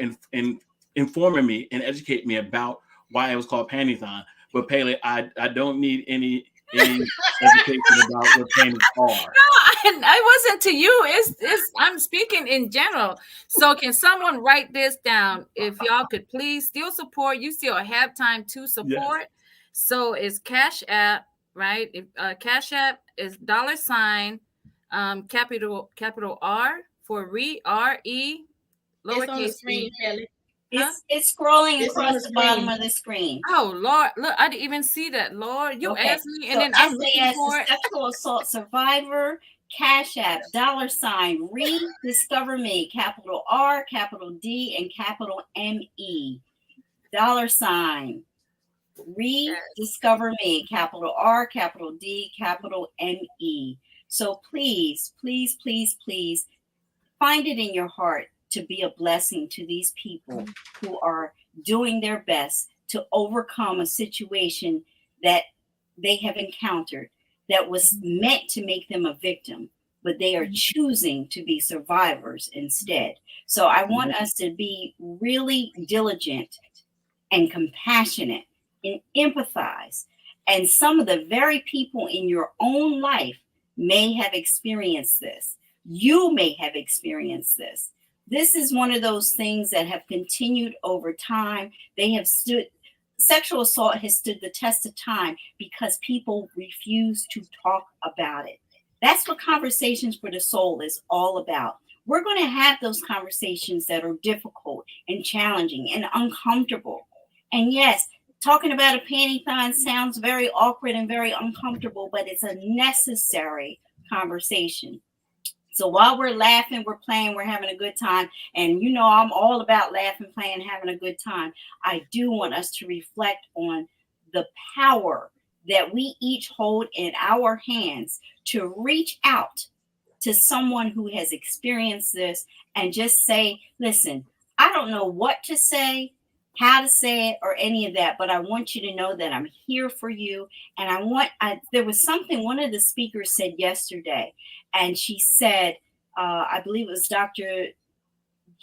informing me and educating me about why it was called Pantython. But Pele, I don't need any education about what panties are. No, I wasn't to you. It's I'm speaking in general. So can someone write this down? If y'all could please still support, you still have time to support. Yes. So it's Cash App, right? If Cash App is $, capital R for RE, lowercase. It's on the screen, Kelly. It's scrolling across the bottom of the screen. Oh Lord, look, I didn't even see that. Lord, you asked me, and so then I'm looking for it. Sexual assault survivor, Cash App, $ rediscover me, capital R, capital D, and capital ME. $ rediscover me, capital R, capital D, capital ME. So please, please, please, please find it in your heart to be a blessing to these people who are doing their best to overcome a situation that they have encountered that was meant to make them a victim, but they are choosing to be survivors instead. So I want us to be really diligent and compassionate and empathize. And some of the very people in your own life may have experienced this. You may have experienced this. This is one of those things that have continued over time. Sexual assault has stood the test of time because people refuse to talk about it. That's what Conversations for the Soul is all about. We're going to have those conversations that are difficult and challenging and uncomfortable. And yes, talking about a pantython sounds very awkward and very uncomfortable, but it's a necessary conversation. So while we're laughing, we're playing, we're having a good time. And you know, I'm all about laughing, playing, having a good time. I do want us to reflect on the power that we each hold in our hands to reach out to someone who has experienced this and just say, listen, I don't know what to say, how to say it, or any of that, but I want you to know that I'm here for you. And there was something one of the speakers said yesterday, and she said, I believe it was Dr.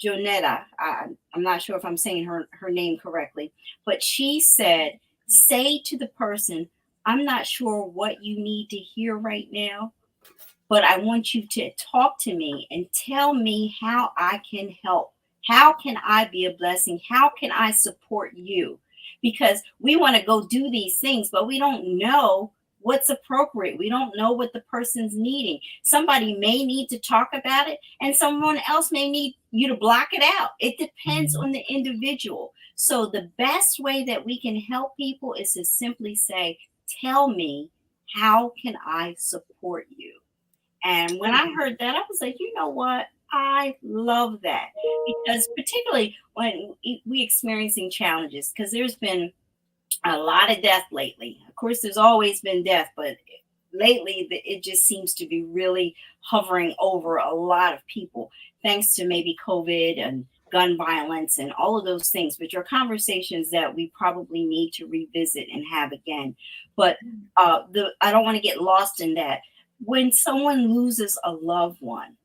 Jonetta. I'm not sure if I'm saying her name correctly, but she said, say to the person, I'm not sure what you need to hear right now, but I want you to talk to me and tell me how I can help. How can I be a blessing? How can I support you? Because we want to go do these things, but we don't know what's appropriate. We don't know what the person's needing. Somebody may need to talk about it, and someone else may need you to block it out. It depends on the individual. So the best way that we can help people is to simply say, tell me, how can I support you? And when I heard that, I was like, you know what? I love that, because particularly when we experiencing challenges, because there's been a lot of death lately. Of course, there's always been death, but lately it just seems to be really hovering over a lot of people, thanks to maybe COVID and gun violence and all of those things, which are conversations that we probably need to revisit and have again. But I don't want to get lost in that. When someone loses a loved one,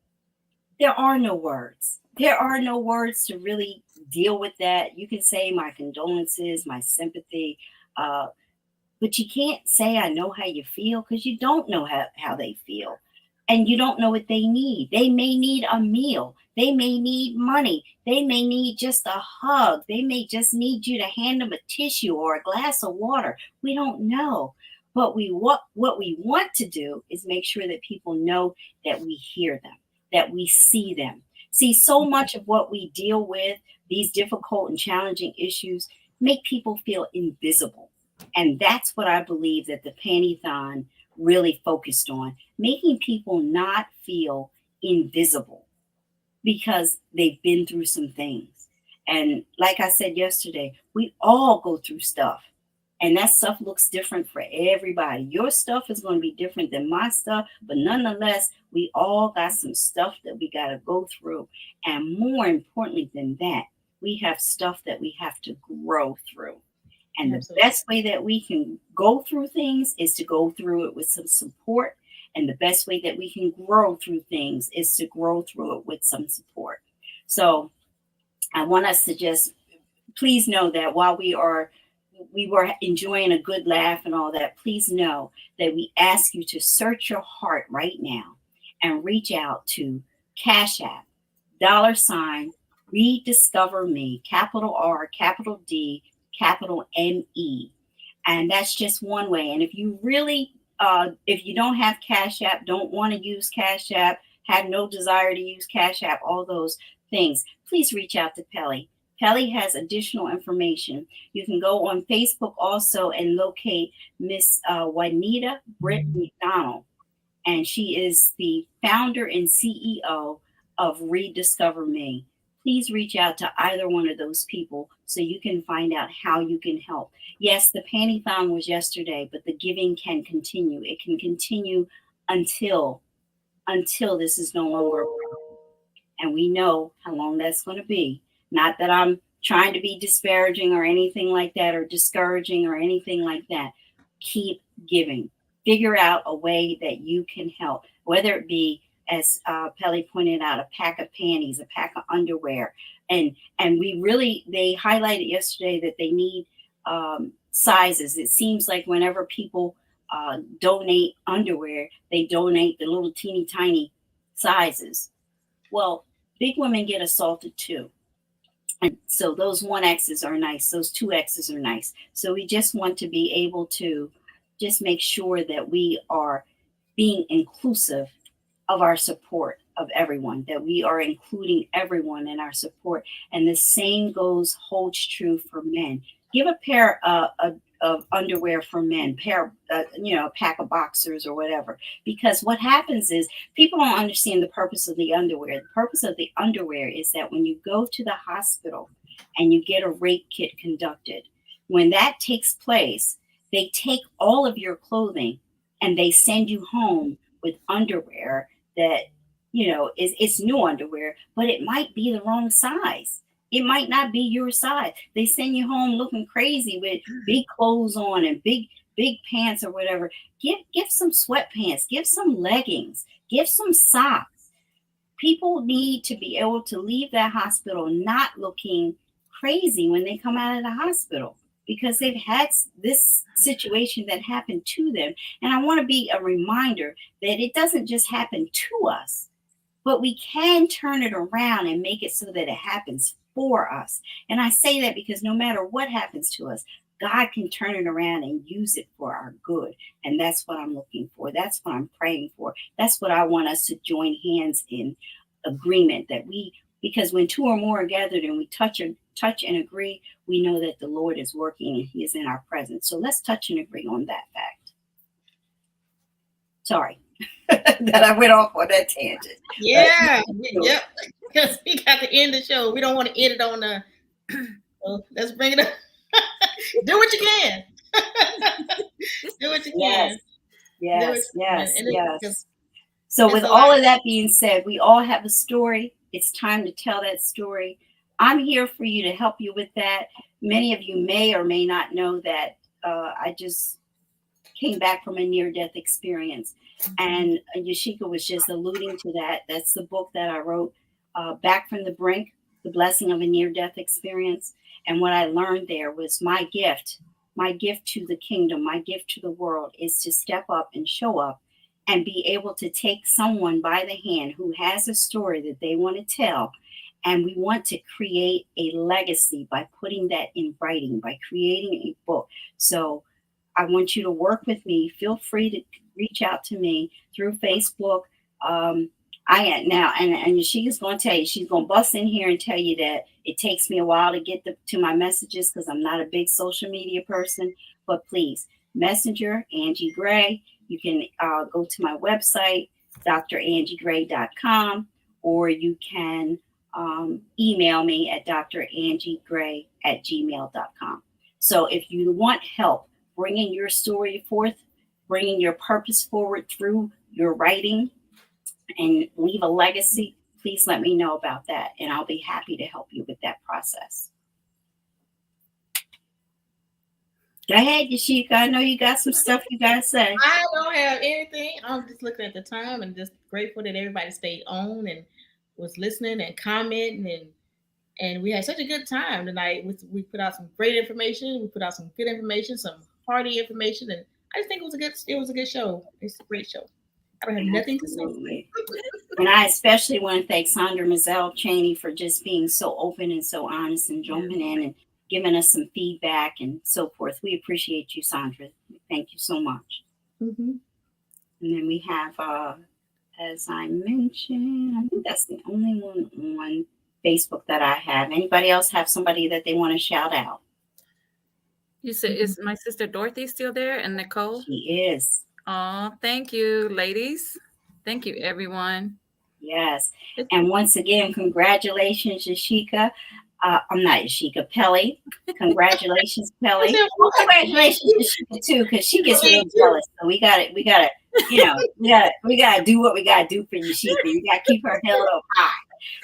there are no words. There are no words to really deal with that. You can say my condolences, my sympathy, but you can't say I know how you feel, because you don't know how they feel. And you don't know what they need. They may need a meal. They may need money. They may need just a hug. They may just need you to hand them a tissue or a glass of water. We don't know. But what we want to do is make sure that people know that we hear them, that we see them. See, so much of what we deal with, these difficult and challenging issues, make people feel invisible. And that's what I believe that the Pantython really focused on, making people not feel invisible because they've been through some things. And like I said yesterday, we all go through stuff. And that stuff looks different for everybody. Your stuff is going to be different than my stuff, but nonetheless, we all got some stuff that we got to go through. And more importantly than that, we have stuff that we have to grow through. And the Absolutely. best way that we can go through things is to go through it with some support. And the best way that we can grow through things is to grow through it with some support. So I want us to just please know that while we were enjoying a good laugh and all that, please know that we ask you to search your heart right now and reach out to Cash App, $ rediscover me, capital R, capital D, capital ME. And that's just one way. And if you really, if you don't have Cash App, don't want to use Cash App, have no desire to use Cash App, all those things, please reach out to Pelly. Pelly has additional information. You can go on Facebook also and locate Miss Juanita Britt McDonald. And she is the founder and CEO of Rediscover Me. Please reach out to either one of those people so you can find out how you can help. Yes, the Panty-thon was yesterday, but the giving can continue. It can continue until this is no longer a problem. And we know how long that's going to be. Not that I'm trying to be disparaging or anything like that, or discouraging or anything like that. Keep giving. Figure out a way that you can help, whether it be, as Pelly pointed out, a pack of panties, a pack of underwear. And they highlighted yesterday that they need sizes. It seems like whenever people donate underwear, they donate the little teeny tiny sizes. Well, big women get assaulted too. And so those 1Xs are nice. Those 2Xs are nice. So we just want to be able to just make sure that we are being inclusive of our support of everyone, that we are including everyone in our support. And the same holds true for men. Give a pair of underwear for men, a pack of boxers or whatever. Because what happens is people don't understand the purpose of the underwear. The purpose of the underwear is that when you go to the hospital and you get a rape kit conducted, when that takes place, they take all of your clothing and they send you home with underwear that, it's new underwear, but it might be the wrong size. It might not be your size. They send you home looking crazy with big clothes on and big pants or whatever. Give some sweatpants, give some leggings, give some socks. People need to be able to leave that hospital not looking crazy when they come out of the hospital, because they've had this situation that happened to them. And I want to be a reminder that it doesn't just happen to us, but we can turn it around and make it so that it happens for us. And I say that because no matter what happens to us, God can turn it around and use it for our good. And that's what I'm looking for. That's what I'm praying for. That's what I want us to join hands in agreement, because when two or more are gathered and we touch and agree, we know that the Lord is working and He is in our presence. So let's touch and agree on that fact. Sorry that I went off on that tangent. Yeah, yep. Because we got to end the show. We don't want to end it on the. So let's bring it up. Do what you can. Do what you can. Yes. So with all of that being said, we all have a story. It's time to tell that story. I'm here for you to help you with that. Many of you may or may not know that I just came back from a near-death experience. And Yashica was just alluding to that. That's the book that I wrote, Back from the Brink, The Blessing of a Near-Death Experience. And what I learned there was my gift to the kingdom, my gift to the world is to step up and show up and be able to take someone by the hand who has a story that they want to tell. And we want to create a legacy by putting that in writing, by creating a book. So I want you to work with me. Feel free to reach out to me through Facebook. I am now, and she's going to tell you, she's going to bust in here and tell you that it takes me a while to get to my messages because I'm not a big social media person. But please, Messenger, Angie Gray. You can go to my website, drangieGray.com, or you can email me at drangiegray@gmail.com. So if you want help bringing your story forth, bringing your purpose forward through your writing and leave a legacy, please let me know about that. And I'll be happy to help you with that process. Go ahead, Yashica. I know you got some stuff you got to say. I don't have anything. I'm just looking at the time and just grateful that everybody stayed on and was listening and commenting, and we had such a good time tonight. We put out some great information. We put out some good information, some hearty information, and I just think it was a good show. It's a great show. I don't have nothing to say. Absolutely. And I especially want to thank Sandra Mazzell Cheney for just being so open and so honest and jumping in and giving us some feedback and so forth. We appreciate you, Sandra. Thank you so much. Mm-hmm. And then we have, as I mentioned, I think that's the only one on Facebook that I have. Anybody else have somebody that they want to shout out? You said, is my sister Dorothy still there and Nicole? She is. Oh, thank you, ladies. Thank you, everyone. Yes. And once again, congratulations, Yashica. I'm not Yashica, Pelly. Congratulations, Pelly. Well, congratulations, Yashica, too, because she gets real jealous. So we got to, you know, we got to do what we got to do for Yashica. You got to keep her held up high.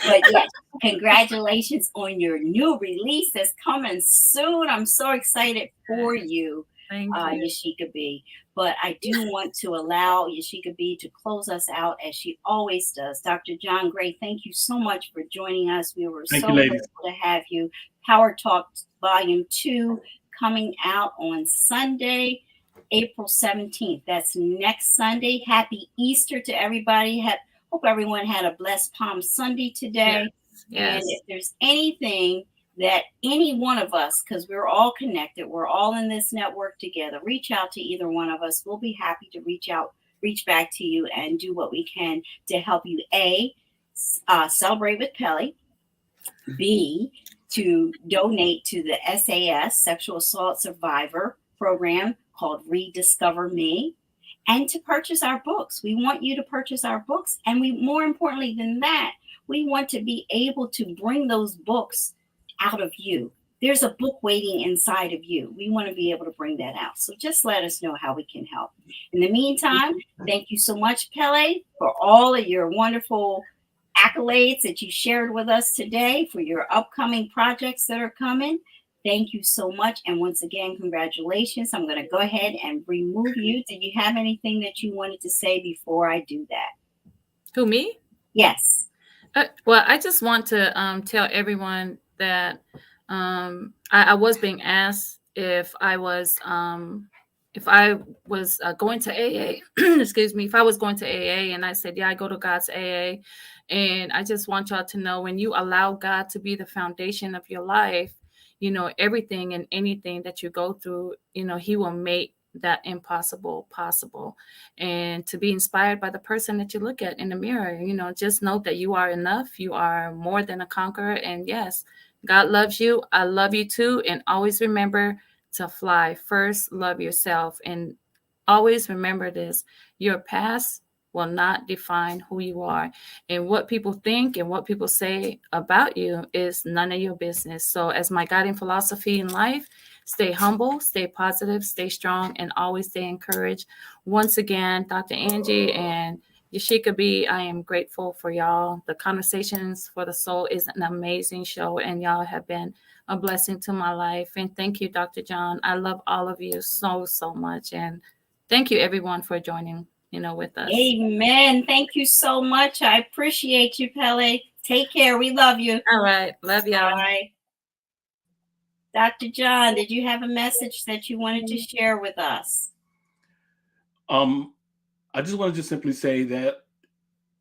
But yes, congratulations on your new release that's coming soon. I'm so excited for you, Yashica B. But I do want to allow Yashica B to close us out as she always does. Dr. John Gray, thank you so much for joining us. We were so grateful to have you. Power Talk Volume 2 coming out on Sunday, April 17th. That's next Sunday. Happy Easter to everybody. Hope everyone had a blessed Palm Sunday today. Yes. And if there's anything that any one of us, because we're all connected, we're all in this network together, reach out to either one of us. We'll be happy to reach back to you and do what we can to help you, A, celebrate with Pelly, B, to donate to the SAS, Sexual Assault Survivor Program called Rediscover Me, and to purchase our books. We want you to purchase our books. And more importantly than that, we want to be able to bring those books out of you. There's a book waiting inside of you. We want to be able to bring that out. So just let us know how we can help. In the meantime, thank you so much, Pele, for all of your wonderful accolades that you shared with us today, for your upcoming projects that are coming. Thank you so much. And once again, congratulations. I'm going to go ahead and remove you. Did you have anything that you wanted to say before I do that? Who, me? Yes. Well, I just want to tell everyone that I was being asked if I was going to AA. Excuse me, if I was going to AA, and I said, yeah, I go to God's AA. And I just want y'all to know, when you allow God to be the foundation of your life, you know, everything and anything that you go through, you know, he will make that impossible possible. And to be inspired by the person that you look at in the mirror, you know, just know that you are enough. You are more than a conqueror. And yes, God loves you. I love you too. And always remember to fly. First, love yourself. And always remember this: your past will not define who you are. And what people think and what people say about you is none of your business. So as my guiding philosophy in life, stay humble, stay positive, stay strong, and always stay encouraged. Once again, Dr. Angie and Yashica B, I am grateful for y'all. The Conversations for the Soul is an amazing show, and y'all have been a blessing to my life. And thank you, Dr. John. I love all of you so, so much. And thank you, everyone, for joining, you know, with us. Amen. Thank you so much. I appreciate you, Pele. Take care. We love you. All right. Love y'all. All right. Dr. John, did you have a message that you wanted to share with us? I just wanted to simply say that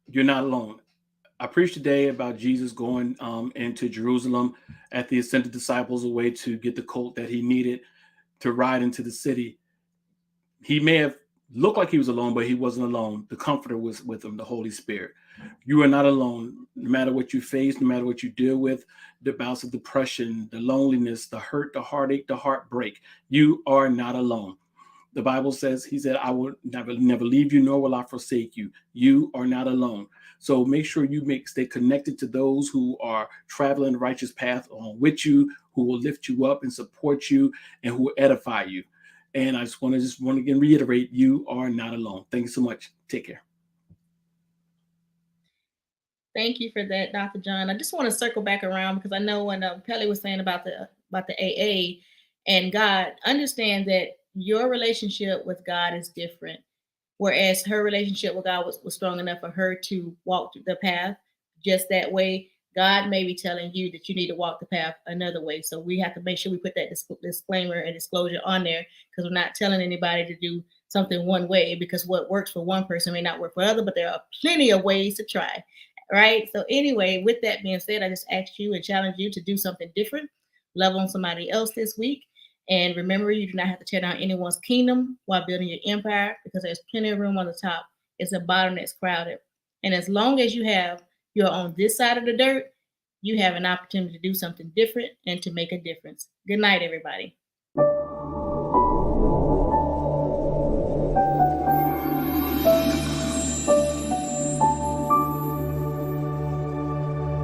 you're not alone. I preached today about Jesus going into Jerusalem at the ascended disciples away to get the colt that he needed to ride into the city. He may have looked like he was alone, but he wasn't alone. The Comforter was with him, the Holy Spirit. You are not alone. No matter what you face, no matter what you deal with, the bouts of depression, the loneliness, the hurt, the heartache, the heartbreak, you are not alone. The Bible says, he said, I will never leave you, nor will I forsake you. You are not alone. So make sure you stay connected to those who are traveling the righteous path along with you, who will lift you up and support you and who will edify you. And I just want to again reiterate, you are not alone. Thank you so much. Take care. Thank you for that, Dr. John. I just want to circle back around because I know when Pelly was saying about the AA, and God, understand that your relationship with God is different. Whereas her relationship with God was strong enough for her to walk the path just that way, God may be telling you that you need to walk the path another way. So we have to make sure we put that disclaimer and disclosure on there, because we're not telling anybody to do something one way, because what works for one person may not work for other, but there are plenty of ways to try, right? So anyway, with that being said, I just asked you and challenge you to do something different, love on somebody else this week. And remember, you do not have to tear down anyone's kingdom while building your empire, because there's plenty of room on the top. It's the bottom that's crowded. And as long as you're on this side of the dirt, you have an opportunity to do something different and to make a difference. Good night, everybody.